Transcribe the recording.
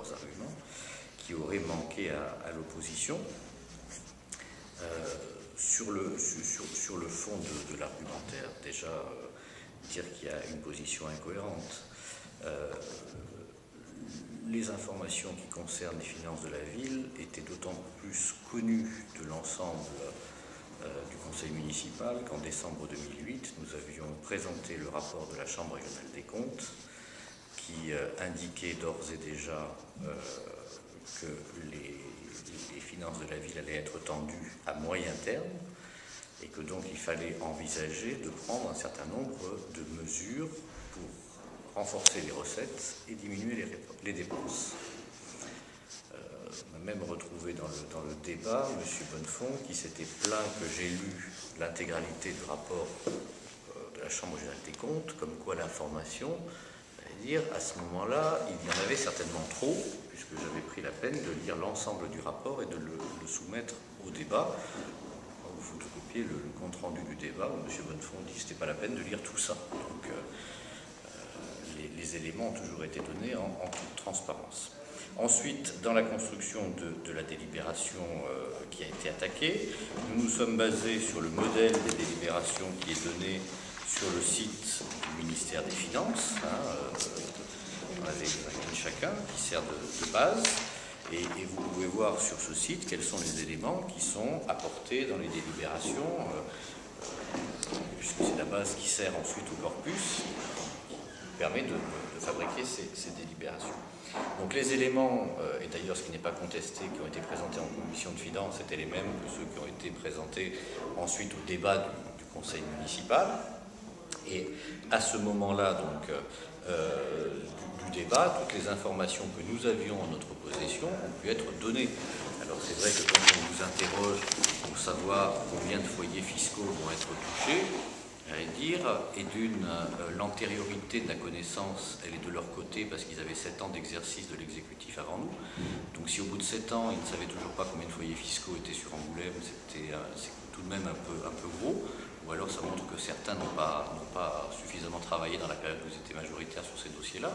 leurs arguments, qui auraient manqué à l'opposition. Sur le fond de l'argumentaire, déjà, dire qu'il y a une position incohérente. Les informations qui concernent les finances de la ville étaient d'autant plus connues de l'ensemble du conseil municipal qu'en décembre 2008, nous avions présenté le rapport de la Chambre régionale des comptes qui indiquait d'ores et déjà que les finances de la ville allaient être tendues à moyen terme et que donc il fallait envisager de prendre un certain nombre de mesures pour renforcer les recettes et diminuer les dépenses. On a même retrouvé dans le débat M. Bonnefond qui s'était plaint que j'ai lu l'intégralité du rapport de la Chambre régionale des comptes, comme quoi l'information, dire à ce moment-là, il y en avait certainement trop, puisque j'avais pris la peine de lire l'ensemble du rapport et de le soumettre au débat. Vous photocopiez le compte-rendu du débat où M. Bonnefond dit que ce n'était pas la peine de lire tout ça. Donc les éléments ont toujours été donnés en toute transparence. Ensuite, dans la construction de la délibération qui a été attaquée, nous nous sommes basés sur le modèle des délibérations qui est donné sur le site du ministère des Finances. On avait chacun qui sert de base. Et vous pouvez voir sur ce site quels sont les éléments qui sont apportés dans les délibérations, puisque c'est la base qui sert ensuite au corpus, qui permet de fabriquer ces délibérations. Donc les éléments, et d'ailleurs ce qui n'est pas contesté, qui ont été présentés en commission de finances, étaient les mêmes que ceux qui ont été présentés ensuite au débat du conseil municipal. Et à ce moment-là, donc, du débat, toutes les informations que nous avions en notre possession ont pu être données. Alors c'est vrai que quand on vous interroge pour savoir combien de foyers fiscaux vont être touchés, et l'antériorité de la connaissance, elle est de leur côté parce qu'ils avaient 7 ans d'exercice de l'exécutif avant nous. Donc si au bout de 7 ans, ils ne savaient toujours pas combien de foyers fiscaux étaient sur Angoulême, c'est tout de même un peu gros. Ou alors ça montre que certains n'ont pas suffisamment travaillé dans la période où ils étaient majoritaires sur ces dossiers-là.